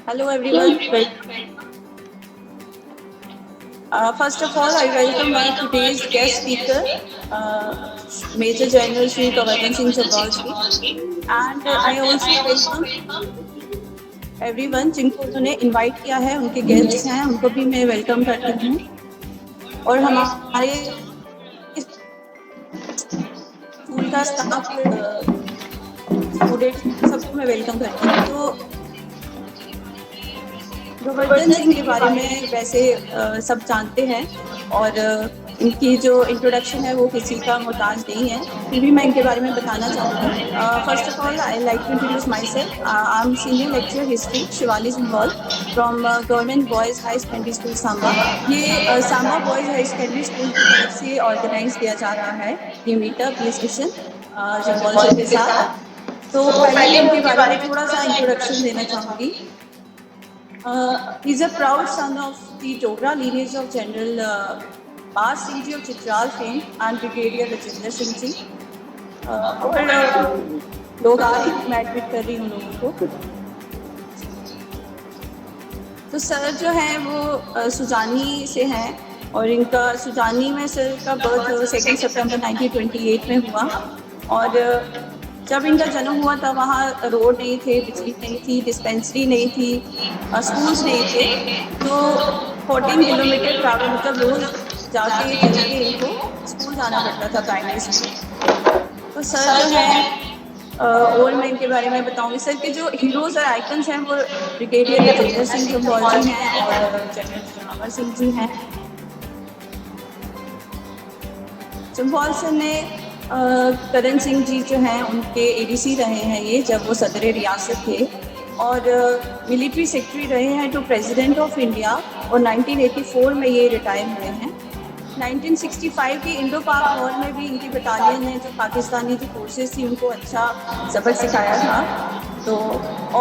Hello everyone. First of all, I welcome our today's guest speaker, Major General Shri Kavardan Singh Chabalji, and I also welcome everyone जिनको उन्होंने invite किया है, उनके guests हैं, उनको भी मैं welcome करती हूँ और हमारे स्कूल का स्टाफ, स्टूडेंट सबको मैं वेलकम करती हूँ। तो गोवर्धन सिंह के बारे में वैसे सब जानते हैं और इनकी जो इंट्रोडक्शन है वो किसी का मोहताज नहीं है, फिर भी मैं इनके बारे में बताना चाहूँगी। First of all I like to introduce myself. I am senior lecturer history Shivali Sambyal from government boys high secondary school Samba. ये Samba boys high secondary school की तरफ से ऑर्गेनाइज किया जा रहा है ये मीटअप, ये सेशन जम्बॉल सर के साथ। तो पहले मैं इनके बारे में थोड़ा सा इंट्रोडक्शन देना चाहूँगी। He's a proud son of the Dogra lineage of General Bas Singh Ji of Chitral fame and Brigadier Rajinder Singh Ji. और लोग आज मैं एडमिट कर रही हूँ लोगों को। तो सर जो है वो सुजानी से हैं और इनका सुजानी में सर का बर्थ 2 सितंबर 1928 में हुआ और जब इनका जन्म हुआ तब वहाँ रोड नहीं थे, बिजली नहीं थी, डिस्पेंसरी नहीं थी, स्कूल्स नहीं थे। तो 14 किलोमीटर ट्रैवल मतलब रोज जाके चल के इनको स्कूल जाना पड़ता था, प्राइमरी स्कूल। तो सर जो है और मैं इनके बारे में बताऊंगी। सर के जो हीरोज़ और आइकन्स हैं वो ब्रिगेडियर राजेंद्र सिंह चंबल जी हैं और जनरल जोरावर सिंह जी हैं। चंबल सर ने करण सिंह जी जो हैं उनके एडीसी रहे हैं ये जब वो सदर रियासत थे और मिलिट्री सेक्रेटरी रहे हैं टू प्रेसिडेंट ऑफ इंडिया और 1984 में ये रिटायर हुए हैं। 1965 के इंडो पाक वॉर में भी इनकी बटालियन ने जो पाकिस्तानी जो फोर्सेस थी उनको अच्छा सबक सिखाया था। तो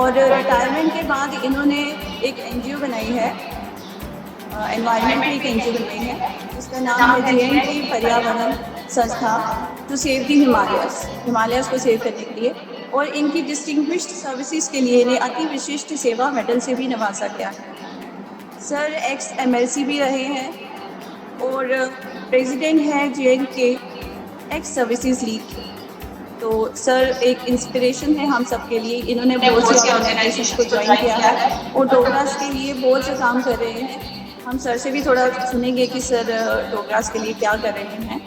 और रिटायरमेंट के बाद इन्होंने एक एनजीओ बनाई है, एनवायरनमेंट की एक एनजीओ बनाई है जिसका नाम है JNT पर्यावरण संस्था टू सेव दी हिमालयस को सेव करने के लिए। और इनकी डिस्टिंग्विश्ड सर्विसेज के लिए इन्हें अति विशिष्ट सेवा मेडल से भी नवाजा गया है। सर एक्स MLC भी रहे हैं और प्रेसिडेंट है JNK एक्स सर्विसेज लीग। तो सर एक इंस्पिरेशन है हम सब के लिए। इन्होंने बहुत से ऑर्गेनाइजेशन को ज्वाइन किया है और डोगरास के लिए बहुत से काम कर रहे हैं। हम सर से भी थोड़ा सुनेंगे कि सर डोगरास के लिए क्या कर रहे हैं।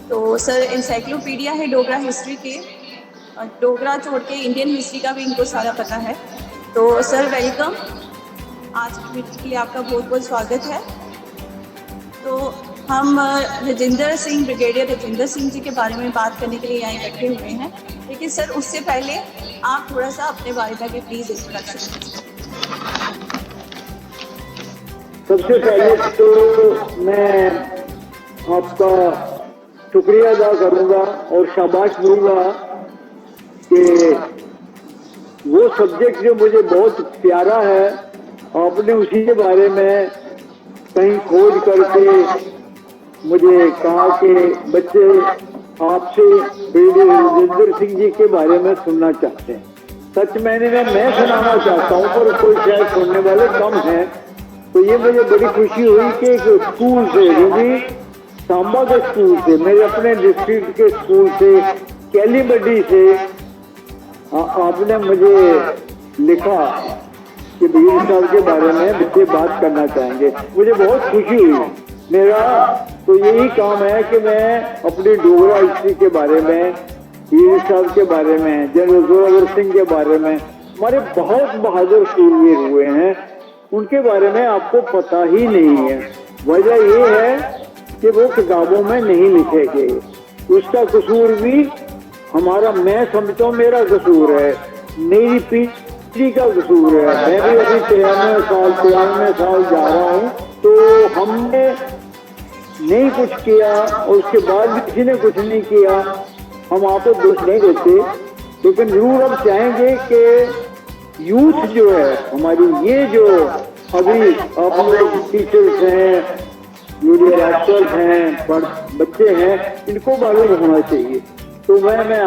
तो सर इंसाइक्लोपीडिया है डोगरा हिस्ट्री के, डोगरा छोड़ के इंडियन हिस्ट्री का भी इनको सारा पता है। तो सर वेलकम, आज की मीटिंग के लिए आपका बहुत बहुत स्वागत है। तो हम राजेंद्र सिंह, ब्रिगेडियर राजेंद्र सिंह जी के बारे में बात करने के लिए यहाँ इकट्ठे हुए हैं, लेकिन सर उससे पहले आप थोड़ा सा अपने बारे में भी प्लीज़ इंट्रोडक्शन दीजिए। सबसे पहले तो मैं आपका शुक्रिया अदा करूंगा और शाबाश दूंगा कि वो सब्जेक्ट जो मुझे बहुत प्यारा है आपने उसी के बारे में कहीं खोज करके मुझे कहा कि बच्चे आपसे राजेंद्र सिंह जी के बारे में सुनना चाहते हैं। सच मैंने मैं सुनाना चाहता हूँ पर कोई शायद सुनने वाले कम हैं। तो ये मुझे बड़ी खुशी हुई कि एक स्कूल से, जो भी सांबा के स्कूल से, मेरे अपने डिस्ट्रिक्ट के स्कूल से, कैलीबडी से आपने मुझे लिखा कि भैया साहब के बारे में बच्चे बात करना चाहेंगे। मुझे बहुत खुशी हुई। मेरा तो यही काम है कि मैं अपनी डोगरा हिस्ट्री के बारे में, वीर साहब के बारे में, जनरल जोरावर सिंह के बारे में, हमारे बहुत बहादुर शूरवीर हुए हैं, उनके बारे में आपको पता ही नहीं है। वजह ये है कि वो किताबों में नहीं लिखे गए। उसका कसूर भी हमारा, मैं समझता हूँ मेरा कसूर है, मेरी पीढ़ी का कसूर है। मैं भी अभी 93 साल जा रहा हूँ। तो हमने नहीं कुछ किया और उसके बाद भी किसी ने कुछ नहीं किया, हम आपको दोष नहीं देते, लेकिन जरूर हम चाहेंगे कि यूथ जो है हमारी, ये जो अभी आप लोग टीचर्स हैं, मीडिया एक्टर्स हैं, बच्चे हैं, इनको मालूम होना चाहिए। तो मैं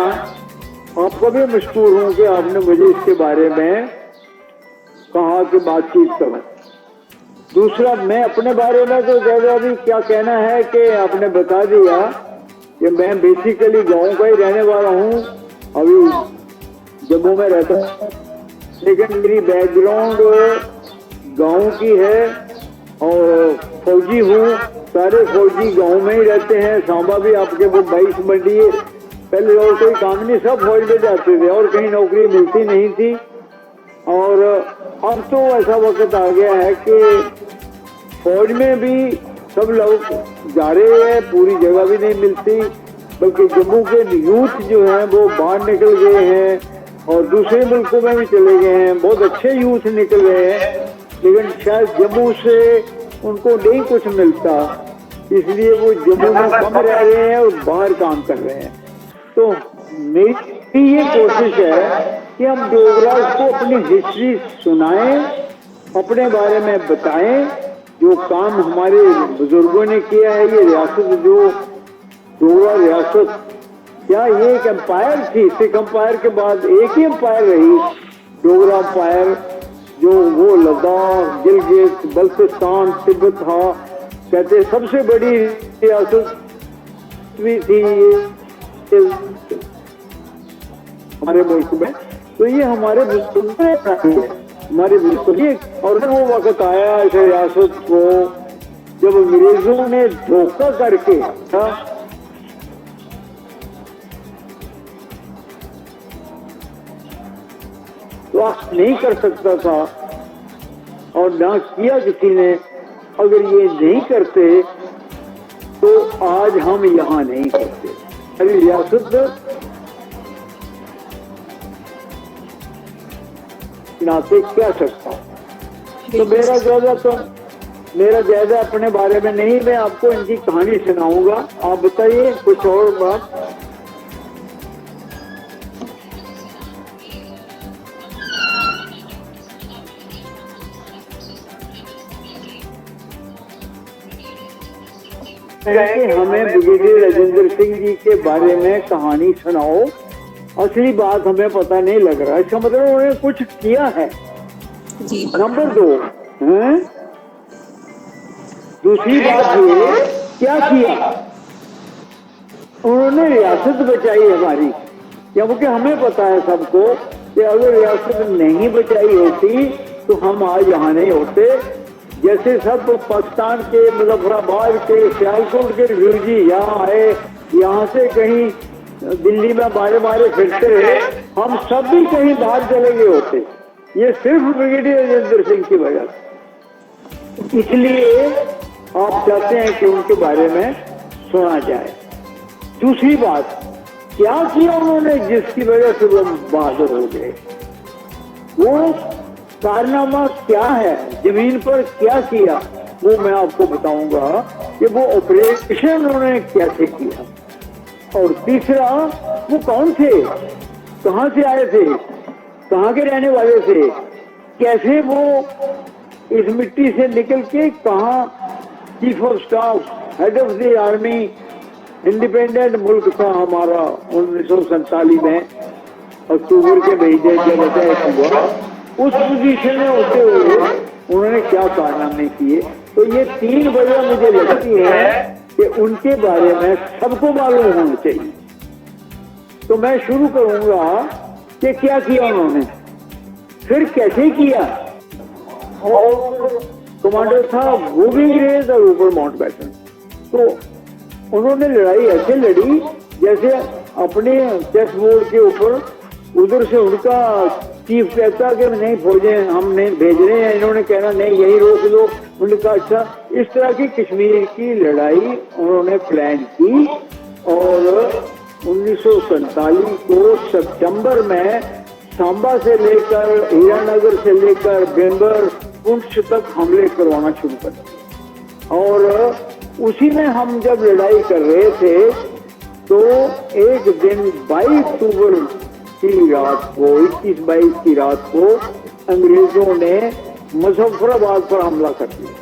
आपको भी मशकूर हूँ कि आपने मुझे इसके बारे में कहा कि बातचीत करूं। दूसरा, मैं अपने बारे में तो ज़्यादा भी क्या कहना है कि आपने बता दिया कि मैं बेसिकली गांव का ही रहने वाला हूं, अभी जम्मू में रहता हूं, लेकिन मेरी बैकग्राउंड गांव की है और फौजी हूँ। सारे फौजी गांव में ही रहते हैं। सांबा भी आपके वो 22 मंडी है, पहले और कोई काम नहीं, सब फौज में जाते थे और कहीं नौकरी मिलती नहीं थी। और अब तो ऐसा वक्त आ गया है कि फौज में भी सब लोग जा रहे हैं, पूरी जगह भी नहीं मिलती, बल्कि जम्मू के यूथ जो है वो बाहर निकल गए हैं और दूसरे मुल्कों में भी चले गए हैं। बहुत अच्छे यूथ निकल रहे हैं, लेकिन शायद जम्मू से उनको नहीं कुछ मिलता, इसलिए वो जम्मू में कम रह रहे हैं और बाहर काम कर रहे हैं। तो मेरी ये कोशिश है कि हम डोगराज को अपनी हिस्ट्री सुनाएं, अपने बारे में बताएं, जो काम हमारे बुजुर्गों ने किया है। ये रियासत जो डोगरा रियासत, क्या ये एक एम्पायर थी? सिख एम्पायर के बाद एक ही एम्पायर रही, डोगरा एम्पायर, जो वो लद्दाख, गिलगित, बल्तिस्तान, तिब्बत था, कहते सबसे बड़ी रियासत भी थी हमारे मुल्क में। तो ये हमारे हमारे बुजुर्ग, और वो वक्त आया इस रियासत को जब अंग्रेजों ने धोखा करके तो नहीं कर सकता था और ना किया किसी ने। अगर ये नहीं करते तो आज हम यहाँ नहीं होते। अरे रियासत नाते क्या सकता। तो मेरा ज्यादा अपने बारे में नहीं, मैं आपको इनकी कहानी सुनाऊंगा। आप बताइए कुछ और बात। हमें ब्रिगेडियर राजेंद्र सिंह जी के बारे में कहानी सुनाओ। असली बात हमें पता नहीं लग रहा, इसका मतलब उन्होंने कुछ किया है। नंबर 2, दूसरी बात ये, क्या किया उन्होंने? रियासत बचाई हमारी, क्योंकि हमें पता है सबको कि अगर रियासत नहीं बचाई होती तो हम आज यहाँ नहीं होते। जैसे सब पाकिस्तान के मुजफ्फराबाद के सियालकोट के रिफ्यूजी यहाँ आए, यहाँ से कहीं दिल्ली में बारे फिरते रहे, हम सब भी कहीं बाहर चले गए होते। ये सिर्फ ब्रिगेडियर राजेंद्र सिंह की वजह से। इसलिए आप चाहते हैं कि उनके बारे में सुना जाए। दूसरी बात, क्या किया उन्होंने जिसकी वजह से वो बहादुर हो गए? वो कारनामा क्या है, जमीन पर क्या किया, वो मैं आपको बताऊंगा कि वो ऑपरेशन उन्होंने कैसे किया। और तीसरा, वो कौन थे, कहां से आए थे, कहां के रहने वाले थे, कैसे वो इस मिट्टी से निकल के कहां chief of staff, head of the army, independent मुल्क था हमारा 1947 में अक्टूबर के महीने जब अटैक हुआ, उस पोजीशन में होते हुए उन्होंने क्या कारनामे किए। तो ये 3 वजह मुझे लगती है कि उनके बारे में सबको मालूम होना चाहिए। तो मैं शुरू करूंगा कि क्या किया उन्होंने, फिर कैसे किया। और कमांडर था वो भी अंग्रेज और ऊपर माउंटबेटन। तो उन्होंने लड़ाई ऐसे लड़ी जैसे अपने चेस बोर्ड के ऊपर, उधर से उनका चीफ कहता कि नहीं फौजें हम नहीं भेज रहे हैं, इन्होंने कहना नहीं यही रोक दो। उन्होंने कहा अच्छा। इस तरह की कश्मीर की लड़ाई उन्होंने प्लान की और 1947 को सितंबर में सांबा से लेकर हीरानगर से लेकर बेंबर पुंछ तक हमले करवाना शुरू कर दिए। और उसी में हम जब लड़ाई कर रहे थे तो एक दिन 22 अक्टूबर की रात को, 21-22 की रात को अंग्रेजों ने मुजफ्फराबाद पर हमला कर दिया।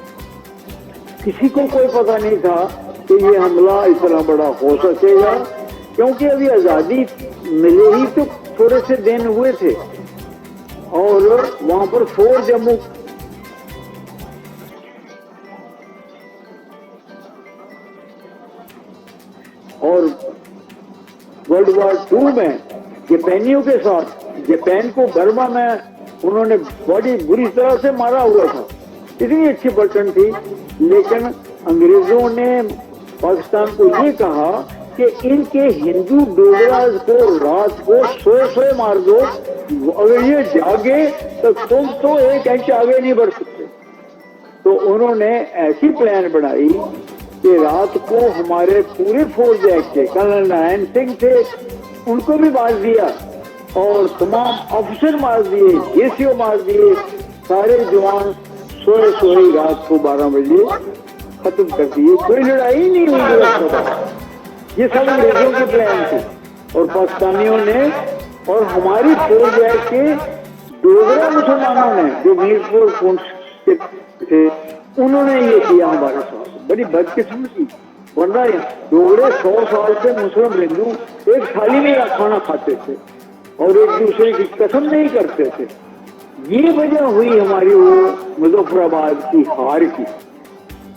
किसी को कोई पता नहीं था कि ये हमला इतना बड़ा हो सकेगा, क्योंकि अभी आजादी मिले ही तो थोड़े से दिन हुए थे और वहां पर 4 जम्मू और वर्ल्ड वॉर 2 में जापानियों के साथ जापान को बर्मा में उन्होंने बड़ी बुरी तरह से मारा हुआ था। इतनी अच्छी पलटन थी, लेकिन अंग्रेजों ने पाकिस्तान को ये कहा कि इनके हिंदू डोगराज को रात को सोए मार दो, अगर ये जागे तो तुम तो 1 इंच आगे नहीं बढ़ सकते। तो उन्होंने ऐसी प्लान बनाई कि रात को हमारे पूरे फौज के कर्नल नारायण सिंह थे, उनको भी मार दिया और तमाम अफसर मार दिए, जेसीओ मार दिए, सारे जवान सोए रात को 12 बजे खत्म कर दिए। कोई लड़ाई नहीं हुई। ये सब अंग्रेजों की प्लान थी और पाकिस्तानियों ने और हमारी फौज के डोगरा मुसलमानों ने जो मीरपुर पुंछ थे उन्होंने ये किया हमारे साथ। बड़ी बदकिस्मती, वरना डोगरे 100 साल से मुस्लिम हिंदू एक थाली में खाना खाते थे और एक दूसरे की कसम नहीं करते थे। ये वजह हुई हमारी वो मुजफ्फराबाद की हार की।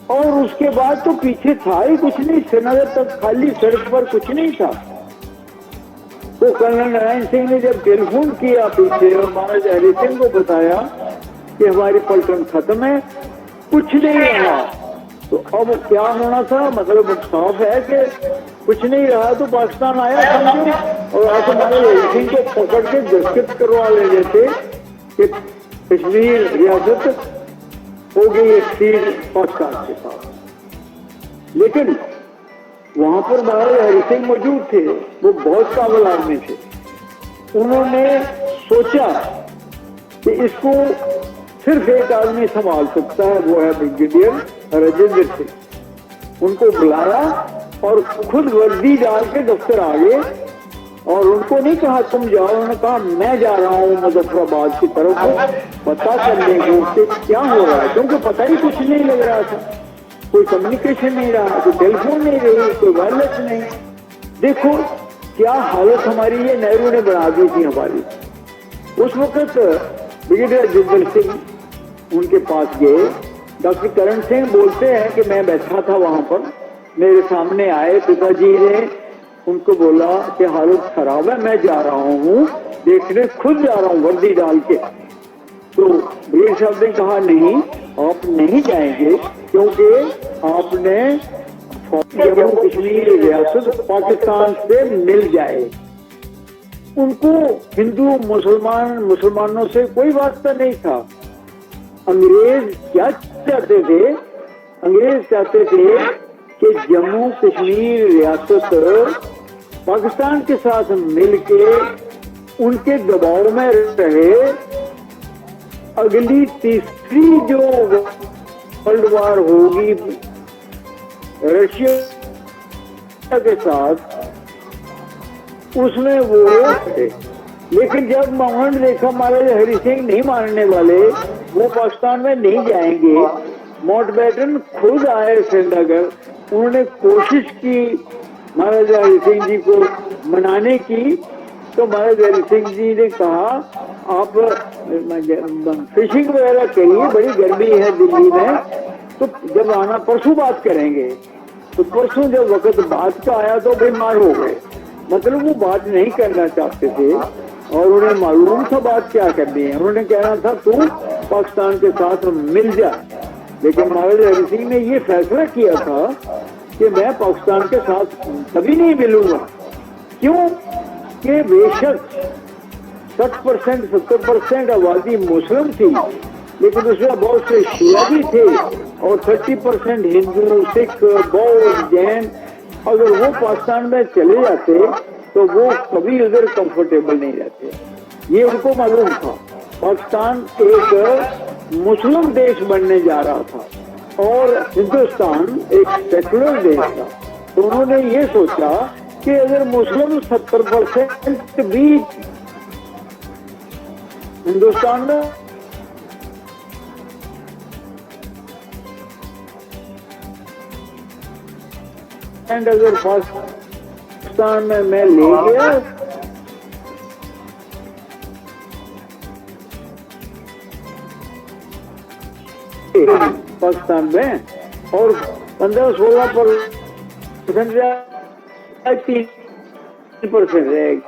और उसके बाद तो पीछे था ही कुछ नहीं, श्रीनगर तक खाली सड़क पर कुछ नहीं था। तो कर्नल नारायण सिंह ने जब टेलीफोन किया पीछे और महाराज हरि सिंह को बताया कि हमारी पलटन खत्म है, कुछ नहीं रहा, तो अब क्या होना था, मतलब साफ है कि कुछ नहीं रहा। तो पाकिस्तान आया समझो और आज महाराज हरि सिंह को पकड़ के दस्तखत करवा ले रहे थे कि कश्मीर रियासत हो गई एक पाकिस्तान के साथ। लेकिन वहां पर महाराज हरि सिंह मौजूद थे, वो बहुत काबिल आदमी थे। उन्होंने सोचा कि इसको सिर्फ एक आदमी संभाल सकता है, वो है ब्रिगेडियर राजेंद्र सिंह। उनको बुलाया और खुद वर्दी डाल के दफ्तर आ गए और उनको नहीं कहा तुम जाओ, उन्होंने कहा मैं जा रहा हूँ मुजफ्फराबाद की तरफ पता करने को क्या हो रहा है, क्योंकि पता ही कुछ नहीं लग रहा था। कोई कम्युनिकेशन नहीं रहा, कोई टेलीफोन नहीं रही, कोई वायरलेस नहीं। देखो क्या हालत हमारी ये नेहरू ने बना दी थी हमारी। उस वक्त ब्रिगेडियर राजेंद्र सिंह उनके पास गए। डॉक्टर करण सिंह बोलते हैं कि मैं बैठा था वहां पर, मेरे सामने आए, पिताजी ने उनको बोला कि हालत खराब है, मैं जा रहा हूँ देखने, खुद जा रहा हूँ वर्दी डाल के। तो ब्रिगेडियर साहब ने कहा नहीं, आप नहीं जाएंगे क्योंकि आपने जम्मू कश्मीर रियासत पाकिस्तान से मिल जाए। उनको हिंदू मुसलमानों से कोई वास्ता नहीं था। अंग्रेज क्या चाहते थे? अंग्रेज चाहते थे कि जम्मू कश्मीर रियासत पाकिस्तान के साथ मिलके उनके दबाव में रहे। अगली तीसरी जो वर्ल्ड वॉर होगी रशिया के साथ, उसमें वो थे। लेकिन जब उन्होंने देखा महाराज हरि सिंह नहीं मानने वाले, वो पाकिस्तान में नहीं जाएंगे, माउंटबेटन खुद आए श्रीनगर, उन्होंने कोशिश की महाराज हरि सिंह जी को मनाने की। तो महाराज हरि सिंह जी ने कहा आप फिशिंग वगैरह करिए, बड़ी गर्मी है दिल्ली में, तो जब आना परसों बात करेंगे। तो परसों जब वक्त बात का आया तो बीमार हो गए, मतलब वो बात नहीं करना चाहते थे और उन्हें मालूम था बात क्या करनी है। उन्होंने कहना था तू पाकिस्तान के साथ मिल जा। लेकिन महाराज हरि सिंह ने ये फैसला किया था कि मैं पाकिस्तान के साथ कभी नहीं मिलूंगा। क्यों कि बेशक 60% 70% आबादी मुस्लिम थी, लेकिन उसमें बहुत से शिया भी थे और 30% हिंदू, सिख, बौद्ध, जैन। अगर वो पाकिस्तान में चले जाते तो वो कभी उधर कंफर्टेबल नहीं रहते। ये उनको मालूम था। पाकिस्तान एक मुस्लिम देश बनने जा रहा था और हिंदुस्तान एक सेकुलर देश था। तो उन्होंने ये सोचा कि अगर मुस्लिम 70% भी हिंदुस्तान में एंड अगर पाकिस्तान में मैं ले गया पाकिस्तान में, और 15-16% 3% रहेगी।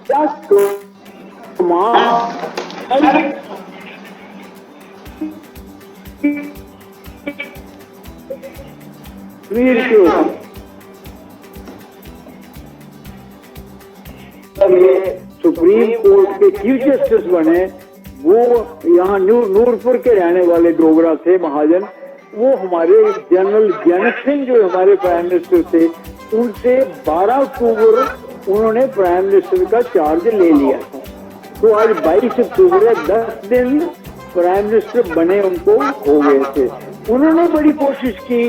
क्या वीर के ये सुप्रीम कोर्ट के चीफ जस्टिस बने, वो यहाँ नूरपुर के रहने वाले डोगरा थे महाजन। वो हमारे जनरल जनक सिंह जो हमारे प्राइम मिनिस्टर थे, उनसे 12 अक्टूबर उन्होंने प्राइम मिनिस्टर का चार्ज ले लिया था। तो आज 22 अक्टूबर 10 दिन प्राइम मिनिस्टर बने उनको हो गए थे। उन्होंने बड़ी कोशिश की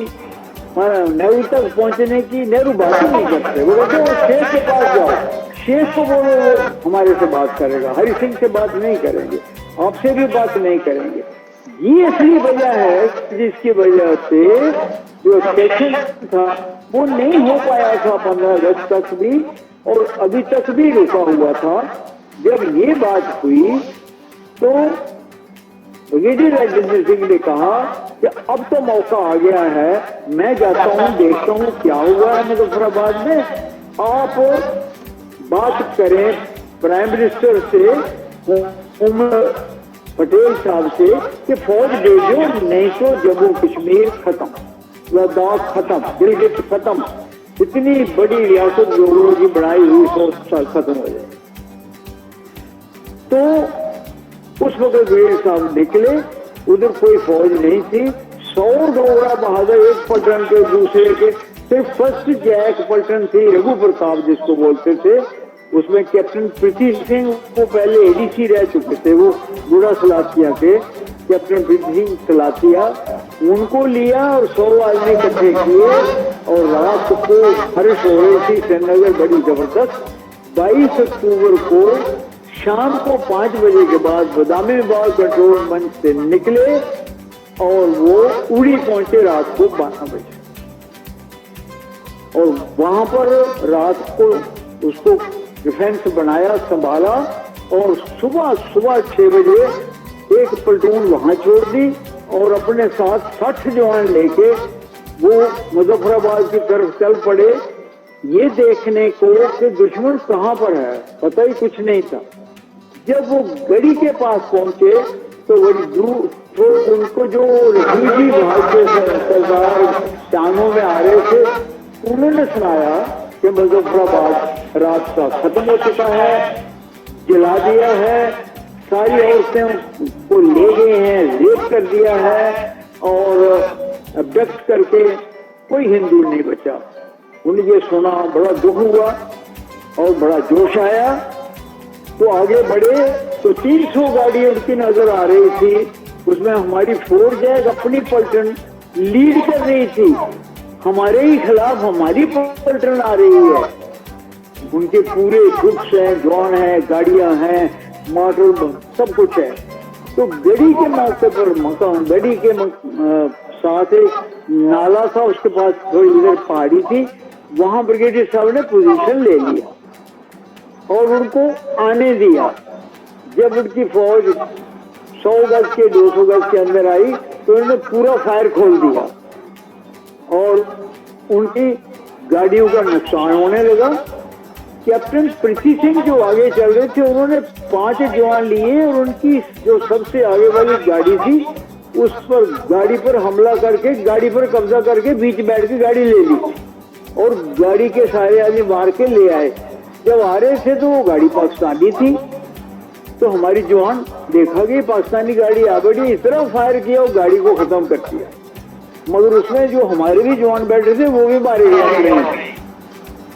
नेहरू तक पहुंचने की। नेहरू बात ही नहीं करते, वो कहते हैं शेख के पास जाओ, शेख को बोलो वो हमारे से बात करेगा, हरि सिंह से बात नहीं करेंगे, आपसे भी बात नहीं करेंगे। ये असली वजह है जिसकी वजह से जो सेशन था वो नहीं हो पाया था 15 अगस्त तक भी, और अभी तक भी रुका हुआ था। जब ये बात हुई तो ब्रिगेडियर राजेंद्र सिंह ने कहा कि अब तो मौका आ गया है, मैं जाता हूँ देखता हूँ क्या हुआ है मुजफ्फराबाद में, आप बात करें प्राइम मिनिस्टर से, पटेल साहब से कि फौज भेजो, नहीं तो जम्मू कश्मीर खत्म, लद्दाख खत्म, गिलगित खत्म, इतनी बड़ी रियासत जो लोगों की बनाई हुई 100 साल खत्म हो जाए। तो उस वक्त ब्रिगेडियर साहब निकले, उधर कोई फौज नहीं थी। 100 डोगरा बहादुर एक पलटन के दूसरे के, सिर्फ फर्स्ट जैक पलटन थी रघु प्रताप जिसको बोलते थे, उसमें कैप्टन प्रीति सिंह वो पहले एडीसी रह चुके थे, वो गुड़ा सलातिया के कैप्टन प्रीति सिंह सलातिया, उनको लिया और 100 आदमी इकट्ठे किए और रात को हर्ष हो रही थी श्रीनगर बड़ी जबरदस्त। 22 अक्टूबर को शाम को 5 बजे के बाद बदामी बाग कंट्रोल मंच से निकले और वो उड़ी पहुंचे रात को 12 बजे, और वहां पर रात को उसको डिफेंस बनाया, संभाला, और सुबह 6 बजे एक प्लेटून वहां छोड़ दी और अपने साथ 60 जवान लेके वो मुजफ्फराबाद की तरफ चल पड़े, ये देखने को कि दुश्मन कहां पर है, पता ही कुछ नहीं था। जब वो गढ़ी के पास पहुंचे तो बड़ी दूर तो उनको जो रिफ्यूजी वहां के सरदार टांगों में आ रहे थे, उन्होंने सुनाया कि मुजफ्फराबाद रात का खत्म हो चुका है, जला दिया है, सारी औरतें को ले गए हैं, रेप कर दिया है और अब्डक्ट करके कोई हिंदू नहीं बचा। उन्हें ये सुना, बड़ा दुख हुआ और बड़ा जोश आया। तो आगे बढ़े तो 300 गाड़ी उनकी नजर आ रही थी, उसमें हमारी फोर्स अपनी पलटन लीड कर रही थी, हमारे ही खिलाफ हमारी पलटन आ रही है। उनके पूरे ग्रुप्स हैं, जवान हैं, गाड़ियां हैं, मॉडल सब कुछ है। तो गढ़ी के मौके पर मकान, गढ़ी के साथ एक नाला था, उसके पास थोड़ी इधर पहाड़ी थी, वहां ब्रिगेडियर साहब ने पोजीशन ले लिया और उनको आने दिया। जब उनकी फौज 100 गज के 200 गज के अंदर आई तो उन्होंने पूरा फायर खोल दिया और उनकी गाड़ियों का नुकसान होने लगा। कैप्टन प्रीति सिंह जो आगे चल रहे थे, उन्होंने 5 जवान लिए और उनकी जो सबसे आगे वाली गाड़ी थी उस पर गाड़ी पर हमला करके, गाड़ी पर कब्जा करके बीच बैठ के गाड़ी ले ली और गाड़ी के सारे आदमी मार के ले आए। जब आ रहे थे तो वो गाड़ी पाकिस्तानी थी, तो हमारी जवान देखा कि पाकिस्तानी गाड़ी आ बढ़ी, इस तरह फायर किया और गाड़ी को खत्म कर दिया। मगर उसमें जो हमारे भी जवान बैठे थे वो भी मारे गए।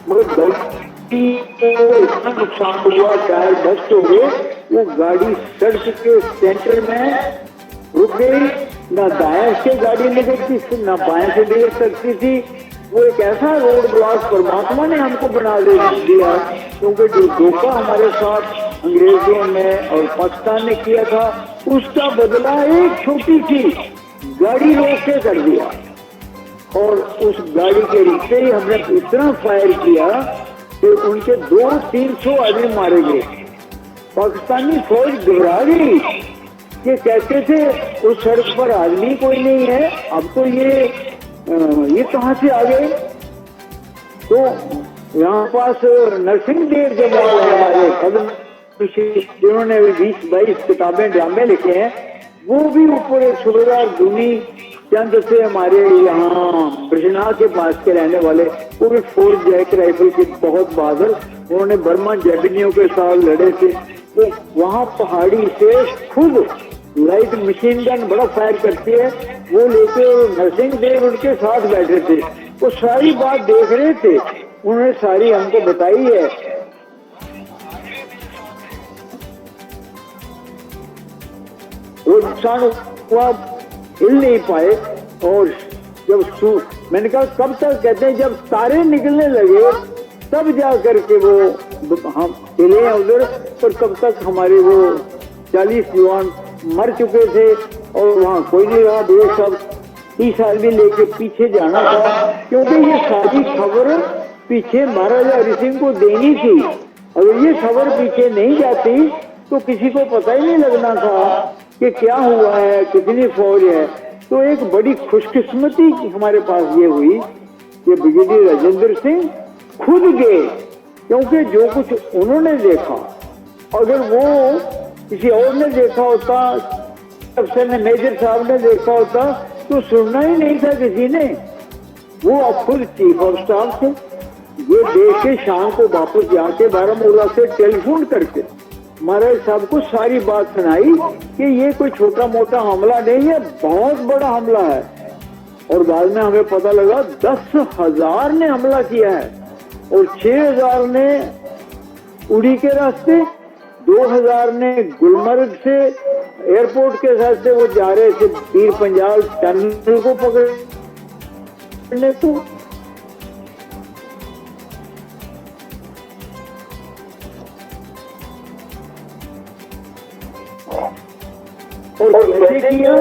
मगर गलती इतना नुकसान हुआ, टायर बस्ट हो गए, वो गाड़ी सड़क के सेंटर में रुक गई, ना दाएं से गाड़ी निकल सकती, ना बाएं से निकल सकती थी। वो एक ऐसा रोड ब्लॉक परमात्मा ने हमको बना दिया, क्योंकि जो धोखा हमारे साथ अंग्रेजों ने और पाकिस्तान ने किया था, उसका बदला एक छोटी सी गाड़ी रोक के कर दिया और उस गाड़ी के रिश्ते ही हमने इतना फायर किया कि उनके 200-300 आदमी मारे गए। पाकिस्तानी फौज घबरा गई ये कहते थे उस सड़क पर आदमी कोई नहीं है, अब तो ये कहां से आ गए। तो यहाँ पास नरसिंह देव जमाल है हमारे कदम, जिन्होंने 20-22 किताबें ड्रामे लिखे हैं, वो भी ऊपर एक सूबेदार दूनी चंद से हमारे यहाँ ब्रजना के पास के रहने वाले, वो भी 4 जैक राइफल के बहुत बहादुर, उन्होंने बर्मा जैपनियों के साथ लड़े थे। वो वहाँ पहाड़ी से खुद लाइट मशीन गन बड़ा फायर करती है, वो लेके नरसिंह देव उनके साथ बैठे थे, वो सारी बात देख रहे थे, उन्होंने सारी हमको बताई है। वो नुकसान हुआ, हिल नहीं पाए। और जब मैंने कहा कब तक, कहते हैं जब तारे निकलने लगे तब जा करके वो हम हिले हैं उधर, पर तब तक हमारे वो 40 जवान मर चुके थे और वहाँ कोई नहीं रहा। देश सब 30 आदमी लेके पीछे जाना था, क्योंकि ये सारी खबर पीछे महाराजा हरि सिंह को देनी थी। अगर ये खबर पीछे नहीं जाती तो किसी को पता ही नहीं लगना था कि क्या हुआ है, कितनी फौज है। तो एक बड़ी खुशकिस्मती हमारे पास ये हुई कि ब्रिगेडियर राजेंद्र सिंह खुद गए, क्योंकि जो कुछ उन्होंने देखा, अगर वो किसी और ने देखा होता, अफसर ने, मेजर साहब ने देखा होता, तो सुनना ही नहीं था किसी ने। वो अब खुद चीफ ऑफ स्टाफ थे। ये देश के शान को वापस जाके बारामूला से टेलीफोन करके महाराज साहब को सारी बात सुनाई कि ये कोई छोटा मोटा हमला नहीं है, बहुत बड़ा हमला है। और बाद में हमें पता लगा 10,000 ने हमला किया है और 6,000 ने उड़ी के रास्ते, 2,000 ने गुलमर्ग से एयरपोर्ट के रास्ते वो जा रहे थे पीर पंजाल टर्मिनल को पकड़ने को। और कैसे किया,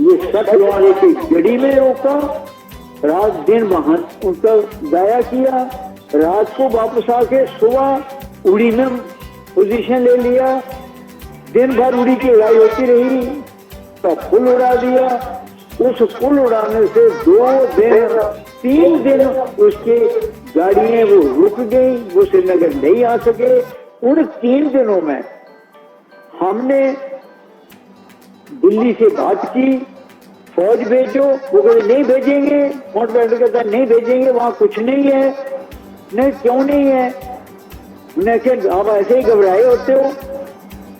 ये 60 वाले की गड़ी में रोका, रात दिन वहां उनका दाया किया, रात को वापस आके सुबह उड़ी में पोजीशन ले लिया। दिन भर उड़ी की लड़ाई होती रही, तो पुल उड़ा दिया। उस पुल उड़ाने से 3 दिन उसकी गाड़ियां वो रुक गई, वो श्रीनगर नहीं आ सके। उन 3 दिनों में हमने दिल्ली से बात की, फौज भेजो, वो कहते नहीं भेजेंगे, माउंटबेटन कहता नहीं भेजेंगे, वहां कुछ नहीं है। नहीं, क्यों नहीं है? उन्हें क्या आप ऐसे ही घबराए होते हो?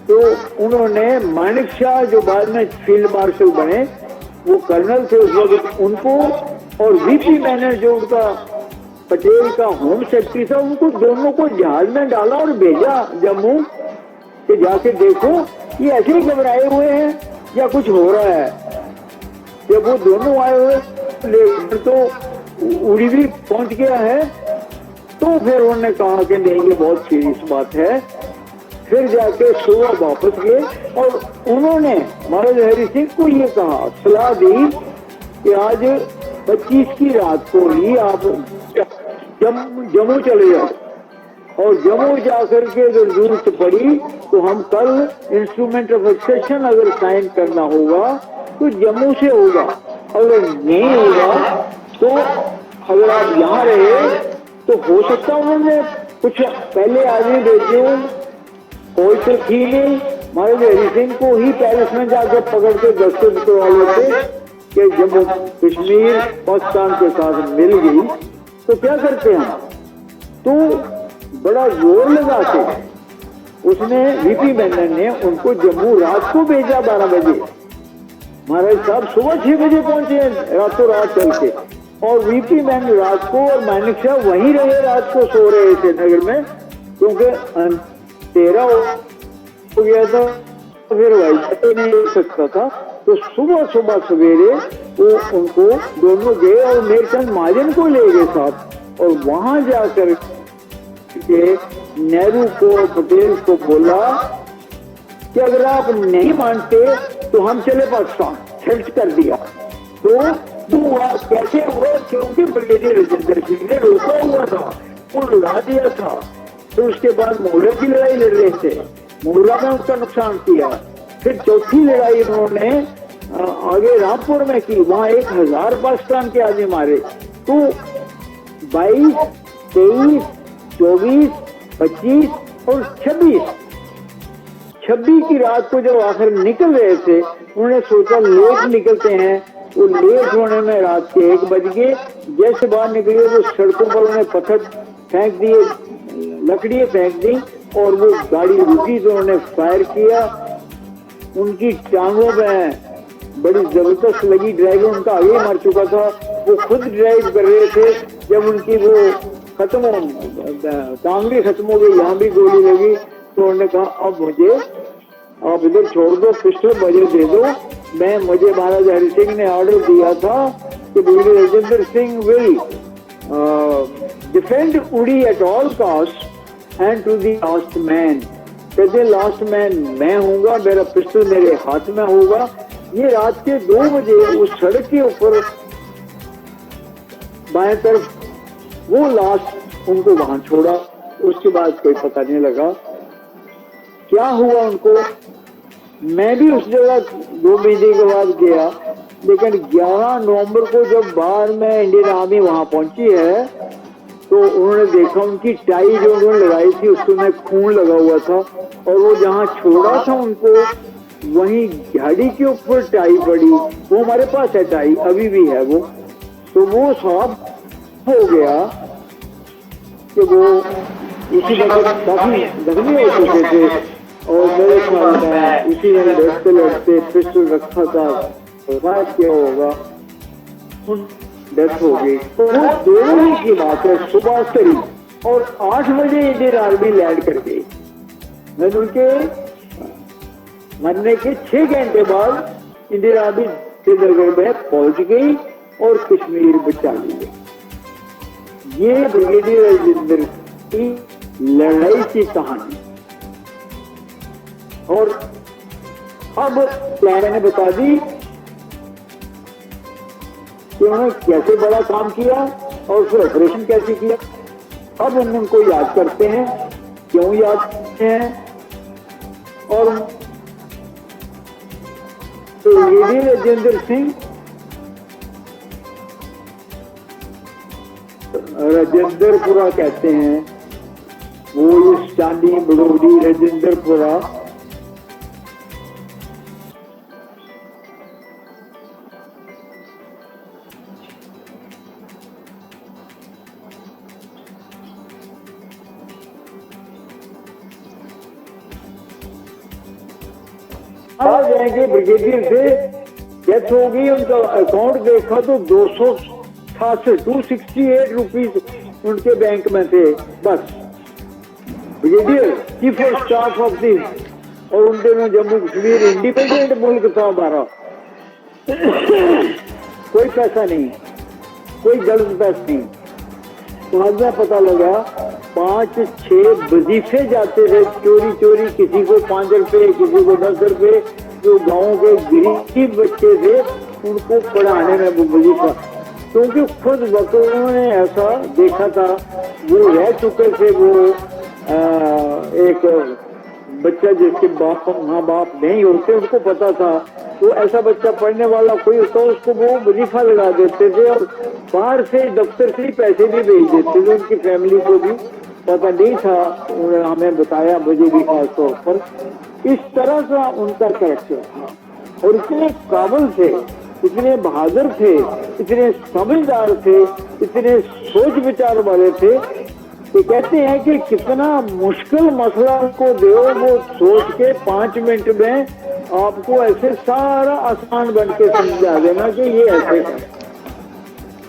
तो उन्होंने मानिक शाह, जो बाद में फील्ड मार्शल बने, वो कर्नल थे उस वक्त, उनको और वीपी मैनर जो उनका पटेल का होम सेक्रेटरी था, उनको दोनों को जहाज में डाला और भेजा जम्मू कि जाके देखो ये ऐसे ही घबराए हुए हैं या कुछ हो रहा है। जब वो दोनों आए हुए तो उड़ी भी पहुंच गया है, तो फिर उन्होंने कहा कि नहीं ये बहुत सीरियस बात है। फिर जाके सुबह वापस गए और उन्होंने महाराजा हरि सिंह को ये कहा, सलाह दी कि आज 25 की रात को ही आप जम्मू चले जाओ, और जम्मू जाकर के अगर जरूरत पड़ी तो हम कल इंस्ट्रूमेंट ऑफ एक्सेशन अगर साइन करना होगा तो जम्मू से होगा, अगर नहीं होगा तो अगर आप यहाँ रहे तो हो सकता उन्होंने कुछ पहले आदमी भेजे, कोई तो थी नहीं, महाराजा हरि सिंह को ही पैलेस में जाकर पकड़ के दस्तखत करवा लेते कि जम्मू कश्मीर पाकिस्तान के साथ मिल गई तो क्या करते हैं। तो बड़ा जोर लगा के उसने वीपी मैनन ने उनको जम्मू रात को भेजा 12 बजे। महाराज साहब सुबह 6 बजे पहुंचे रातों रात चल के, और वीपी मैनन रात को और मानिक शाह वहीं रहे, रात को सो रहे थे नगर में, क्योंकि 13 हो गया था, फिर वही नहीं हो सकता था। तो सुबह सवेरे वो उनको दोनों गए और मेरचंद महाजन को ले गए साथ, और वहां जाकर के नेहरू को पटेल को बोला कि अगर आप नहीं मानते तो हम चले पाकिस्तान, सेलेक्ट कर दिया। तो कैसे हुआ, क्योंकि ब्रिगेडियर राजेंद्र सिंह ने रोका हुआ था, वो लड़ा दिया था। तो उसके बाद मोहरा की लड़ाई लड़ रहे थे, मोहरा में उसका नुकसान किया, फिर चौथी लड़ाई उन्होंने आगे रामपुर में की, वहां 1000 पाकिस्तान के आदमी मारे। तो 22, 23, 24, 25 और 26 की रात को जब आखिर निकल रहे थे, उन्होंने सोचा लेट निकलते हैं। वो लेट होने में रात के 1 बज गए। जैसे बाहर निकले तो सड़कों पर उन्होंने पत्थर फेंक दिए, लकड़ियां फेंक दी और वो गाड़ी रुकी तो उन्होंने फायर किया। उनकी टांगों में बड़ी जबरदस्त लगी। ड्राइवर उनका आगे मर चुका था, वो खुद ड्राइव कर रहे थे। जब उनकी वो टांग भी खत्म हो गई, यहाँ भी गोली लगी, तो उन्होंने कहा अब मुझे आप इधर छोड़ दो, पिस्टल मुझे दे दो। मुझे महाराज हरि सिंह ने ऑर्डर दिया था कि brigadier Rajendra Singh will defend Uri at all cost and to the last man. कहते लास्ट मैन मैं हूँगा, मेरा पिस्टल मेरे हाथ में होगा। ये रात के 2 बजे उस सड़क के ऊपर बाएं तरफ वो लाश उनको वहां छोड़ा। उसके बाद कोई पता नहीं लगा क्या हुआ उनको। मैं भी उस जगह 2 महीने के बाद गया, लेकिन 11 नवंबर को जब बाहर में इंडियन आर्मी वहां पहुंची है तो उन्होंने देखा उनकी टाई जो उन्होंने लगाई थी उसमें खून लगा हुआ था, और वो जहाँ छोड़ा था उनको वहीं गाड़ी के ऊपर टाई पड़ी। वो हमारे पास है टाई, अभी भी है वो। तो वो साफ हो गया कि वो इसी वक्त काफी जख्मी हो चुके थे, और मेरे ख्याल में इसी में लड़ते लड़ते पिस्टल रखा था, फायर किया होगा, डेथ हो गई। तो वो 2 की बात है, सुबह करीब और 8 बजे इंडियन आर्मी लैंड कर गई। मैं उनके मरने के 6 घंटे बाद इंडियन आर्मी श्रीनगर में पहुंच गई और कश्मीर बचा ली गई। ये ब्रिगेडियर राजेंद्र की लड़ाई की कहानी। और अब प्लान ने बता दी कि उन्होंने कैसे बड़ा काम किया और फिर ऑपरेशन कैसे किया। अब हम उनको याद करते हैं, क्यों याद करते हैं। और तो ब्रिगेडियर राजेंद्र सिंह राजेंद्रपुरा कहते हैं, वो इस चांदी बड़ोदी राजेंद्रपुरा आ जाएंगे। ब्रिगेडियर से डेथ हो गई, उनका अकाउंट देखा तो 268 रुपीज उनके बैंक में थे बस। Brigadier chief of staff of this, और उनके में जम्मू कश्मीर इंडिपेंडेंट मुल्क था हमारा। कोई पैसा नहीं, कोई जल्द पैसा नहीं। बाद में पता लगा 5-6 वजीफे जाते थे चोरी चोरी, किसी को 5 रुपए, किसी को 10 रुपए। जो गाँव के गरीब बच्चे थे उनको पढ़ाने में वो वजीफा, क्योंकि खुद वक्त उन्होंने ऐसा देखा था। वो रह चुके थे, वो एक बच्चा जिसके माँ बाप नहीं होते, उनको पता था। वो ऐसा बच्चा पढ़ने वाला कोई होता उसको वो वजीफा लगा देते थे, और बाहर से दफ्तर से ही पैसे भी भेज देते थे। उनकी फैमिली को भी पता नहीं था, उन्होंने हमें बताया, मुझे भी खास तौर पर। इस तरह का उनका कैरेक्टर था, और इतने काबिल थे, इतने बहादुर थे, इतने समझदार थे, इतने सोच विचार वाले थे कि कहते हैं कि कितना मुश्किल मसला को दो, वो सोच के 5 मिनट में आपको ऐसे सारा आसान बन के समझा देना कि ये ऐसे है।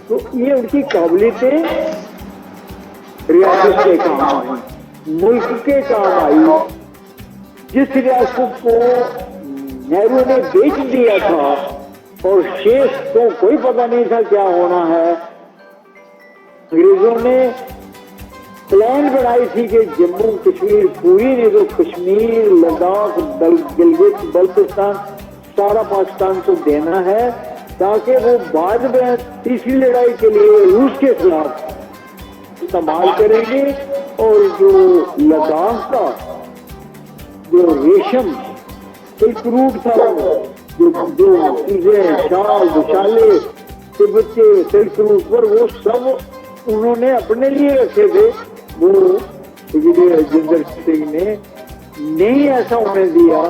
तो ये उनकी काबिलियतें रियासत के काम आई, मुल्क के काम आई। जिस रियासत को नेहरू ने बेच दिया था और शेष को कोई पता नहीं था क्या होना है, अंग्रेजों ने प्लान बनाई थी कि जम्मू कश्मीर पूरी नहीं तो कश्मीर, लद्दाख, गिलगित बल्तिस्तान सारा पाकिस्तान को देना है, ताकि वो बाद में तीसरी लड़ाई के लिए रूस के खिलाफ इस्तेमाल करेंगे। और जो लद्दाख का जो रेशम सिल्क रूट था, जो जो चीजें शाल विशाले तिब्बत के सिल्क रूट पर, वो सब उन्होंने अपने लिए रखे थे। वो ब्रिगेडियर राजेंद्र सिंह ने नहीं ऐसा होने दिया,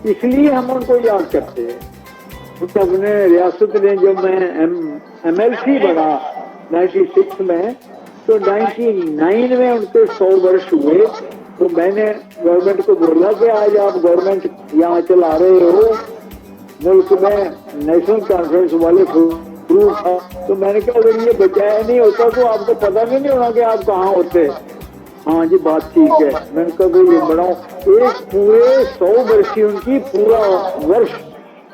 इसलिए हम उनको याद करते हैं। उनने अपने रियासत ने, जब मैं MLC बना 96 में, तो 99 में उनके 100 वर्ष हुए। तो मैंने गवर्नमेंट को बोला कि आज आप गवर्नमेंट यहाँ चला रहे हो, मुल्क में नेशनल कॉन्फ्रेंस वाले प्रूफ था, तो मैंने कहा अगर ये बचाया नहीं होता तो आपको पता भी नहीं होना कि आप कहाँ होते। हाँ जी, बात ठीक है। मैंने कहा ये बढ़ाओ, एक पूरे 100 वर्षीय उनकी पूरा वर्ष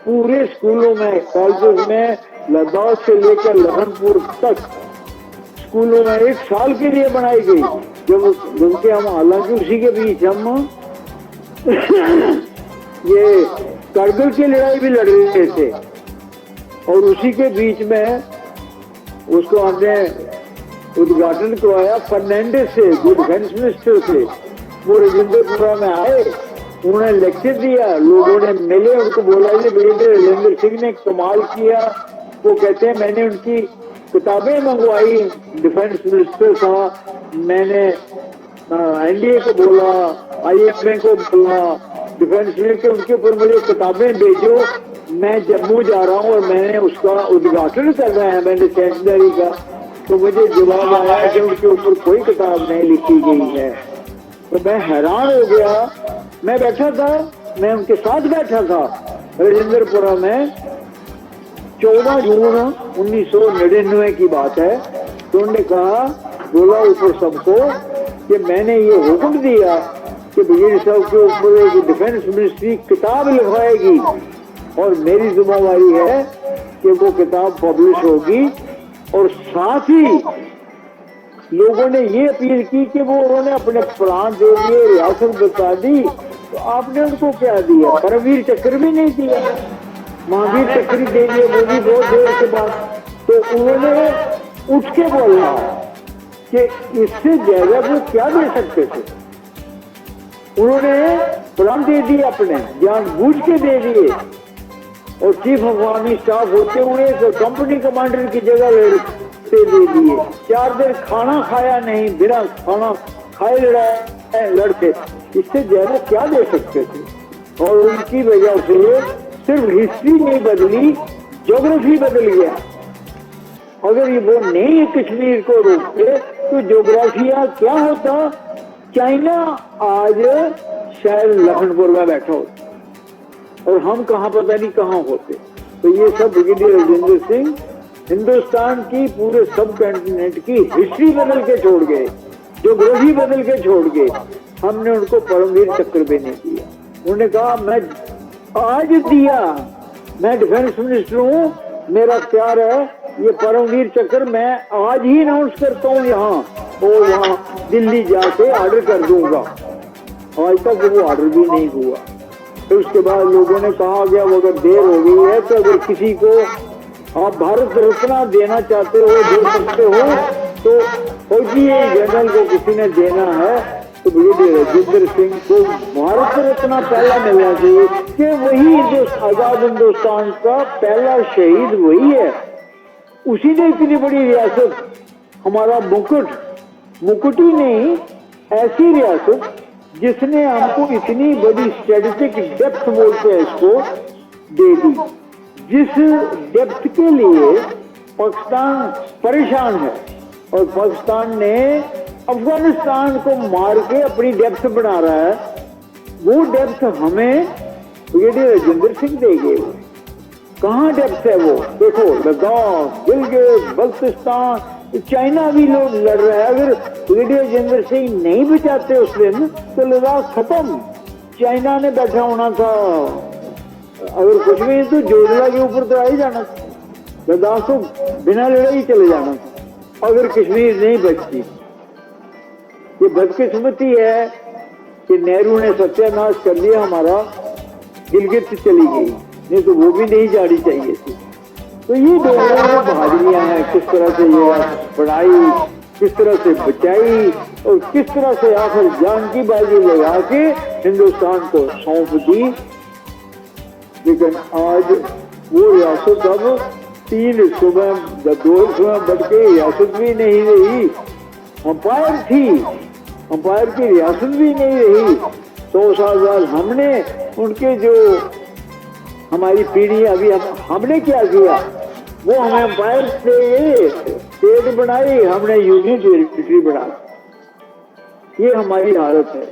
पूरे स्कूलों में, कॉलेज में, लद्दाख से लेकर लखनपुर तक स्कूलों में 1 साल के लिए बनाई गई। जबकि हम हालांकि उसी के बीच हम ये कारगिल की लड़ाई भी लड़ रहे थे, और उसी के बीच में उसको हमने उद्घाटन करवाया फर्नांडिस से, जो डिफेंस मिनिस्टर थे। वो राजेंद्रपुरा में आए, उन्होंने लेक्चर दिया, लोगों ने मिले, उनको बोला ये ब्रिगेडियर राजेंद्र सिंह ने कमाल किया। वो कहते हैं मैंने उनकी किताबें मंगवाई, डिफेंस मिनिस्टर था, मैंने NDA को बोला, IFA को बोला, डिफेंस मिनिस्टर उनके ऊपर मुझे किताबें भेजो, मैं जम्मू जा रहा हूँ और मैंने उसका उद्घाटन करना है, मैंने सेंचुरी का। तो मुझे जवाब आया कि उनके ऊपर कोई किताब नहीं लिखी गई है। तो मैं हैरान हो गया। मैं बैठा था, मैं उनके साथ बैठा था राजेंद्रपुरा में, 14 जून 1999 की बात है। तो उन्होंने कहा, बोला ऊपर सबको कि मैंने ये हुक्म दिया कि ब्रिगेडियर साहब के ऊपर एक डिफेंस मिनिस्ट्री किताब लिखवाएगी, और मेरी जिम्मेवारी है कि वो किताब पब्लिश होगी। और साथ ही लोगों ने ये अपील की कि वो उन्होंने अपने प्राण दे दिए, रियासत बता दी, तो आपने उनको क्या दिया? परमवीर चक्र भी नहीं दिया, महावीर चक्र दे दिए, वो भी बहुत देर के बाद। तो उन्होंने उठ के बोला कि इससे ज्यादा वो क्या दे सकते थे। उन्होंने प्राण दे दिए, अपने जानबूझ के दे दिए, और चीफ ऑफ आर्मी स्टाफ होते हुए कंपनी कमांडर की जगह लड़ते दे दिए। 4 दिन खाना खाया नहीं, बिना खाना खाए लड़ते, इससे ज्यादा क्या दे सकते थे। और उनकी वजह से सिर्फ हिस्ट्री नहीं बदली, ज्योग्राफी बदल गया। अगर ये वो नहीं कश्मीर को रोकते तो ज्योग्राफिया क्या होता? चाइना आज शायद लखनपुर में बैठा होता, और हम कहाँ पता नहीं कहाँ होते। तो ये सब ब्रिगेडियर राजेंद्र सिंह हिंदुस्तान की पूरे सब कॉन्टिनेंट की हिस्ट्री बदल के छोड़ गए, ज्योग्राफी बदल के छोड़ गए। हमने उनको परमवीर चक्र भी नहीं दिया। उन्होंने कहा मैं आज दिया, मैं डिफेंस मिनिस्टर हूँ, मेरा प्यार है, ये परमवीर चक्र मैं आज ही अनाउंस करता हूँ यहाँ, और वहाँ दिल्ली जाके ऑर्डर कर दूंगा। आज तक वो ऑर्डर भी नहीं हुआ। तो उसके बाद लोगों ने कहा गया वो अगर देर हो गई है तो अगर किसी को आप भारत रत्न देना चाहते हो, दे सकते हो, तो फौजी जनरल को किसी ने देना है तो ब्रिगेडियर राजेंद्र सिंह को भारत रत्न पहला मिलना चाहिए, कि वही आजाद हिंदुस्तान का पहला शहीद वही है। उसी ने इतनी बड़ी रियासत, हमारा मुकुट ही नहीं, ऐसी रियासत जिसने हमको इतनी बड़ी स्ट्रेटेजिक डेप्थ बोलते हैं इसको, दे दी, जिस डेप्थ के लिए पाकिस्तान परेशान है। और पाकिस्तान ने अफगानिस्तान को मार के अपनी डेप्थ बना रहा है, वो डेप्थ हमें ब्रिगेडियर राजेंद्र सिंह देंगे। कहाँ डेप्थ है वो? देखो लद्दाख, गिलगित, बल्तिस्तान, चाइना भी लोग लड़ रहा है। अगर ब्रिगेडियर राजेंद्र सिंह नहीं बचाते उस दिन तो लद्दाख खत्म, चाइना ने बैठा होना था। अगर कुछ भी तो जोजिला के ऊपर तो आ ही जाना था, लद्दाख तो बिना लड़ाई चले जाना था अगर कश्मीर नहीं बचती। ये बदकिस्मती है कि नेहरू ने सत्यानाश कर दिया हमारा, गिलगित चली गई, नहीं तो वो भी नहीं जानी चाहिए थी। तो ये दोनों बहादुरियां हैं, किस तरह से ये पढ़ाई, किस तरह से बचाई, और किस तरह से आखिर जान की बाजी लगा के हिंदुस्तान को सौंप दी। लेकिन आज वो रियासत अब 3 हिस्सों में, 2 हिस्सों में बढ़ के रियासत भी नहीं रही, अंपायर थी, अंपायर की रियासत भी नहीं रही। 100 साल बाद हमने उनके जो हमारी पीढ़ी अभी हमने क्या किया, वो हमें अंपायर से स्टेट बनाई, हमने यूनियन टेरिटरी बना, ये हमारी हालत है।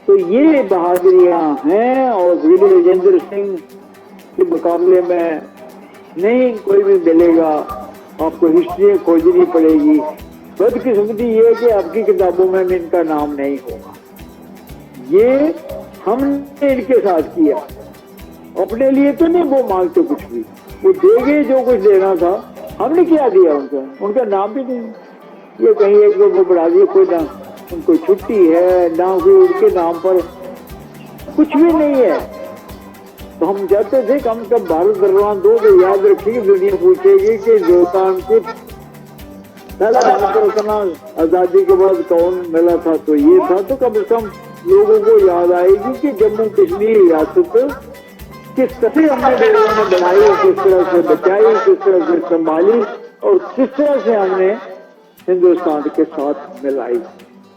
तो ये बहादुरियां हैं और वीर राजेंद्र सिंह के मुकाबले में नहीं कोई भी मिलेगा। आपको हिस्ट्री खोजनी पड़ेगी। बदकिस्मती ये है कि आपकी किताबों में इनका नाम नहीं होगा। ये हमने इनके साथ किया, अपने लिए तो नहीं वो मांगते कुछ भी, वो देंगे जो कुछ देना था। हमने क्या दिया उनको, उनका नाम भी नहीं। ये कहीं एक लोग बढ़ा दिए, कोई ना उनको छुट्टी है ना, कोई उनके नाम पर कुछ भी नहीं है। तो हम चाहते थे कम से कम भारत दरबार 2 तो याद रखिए, दुनिया पूछेगी कि हिंदुस्तान के पहला इतना आजादी के बाद कौन मिला था, तो ये था। तो कम से कम लोगों को याद आएगी कि जम्मू कश्मीर रियासत किस तरह हमने लोगों ने बनाई, किस तरह से बचाई, किस तरह से संभाली और किस तरह से हमने हिंदुस्तान के साथ मिलाई।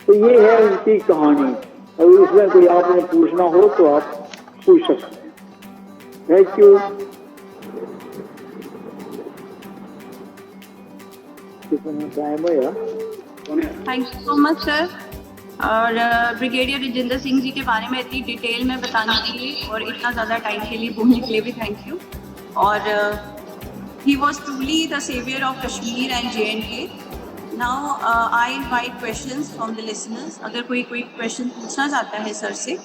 तो ये है उनकी कहानी। और इसमें कोई आपने पूछना हो तो आप पूछ सकते हैं। Thank you. कितना टाइम है यार? Thank you so much sir. और ब्रिगेडियर राजेंद्र सिंह जी के बारे में इतनी डिटेल में बताने के लिए और इतना ज़्यादा टाइम के लिए बोलने के लिए भी थैंक यू। और he was truly the saviour of Kashmir and JNK। Now I invite questions from the listeners. अगर कोई क्वेश्चन पूछना चाहता है सर से।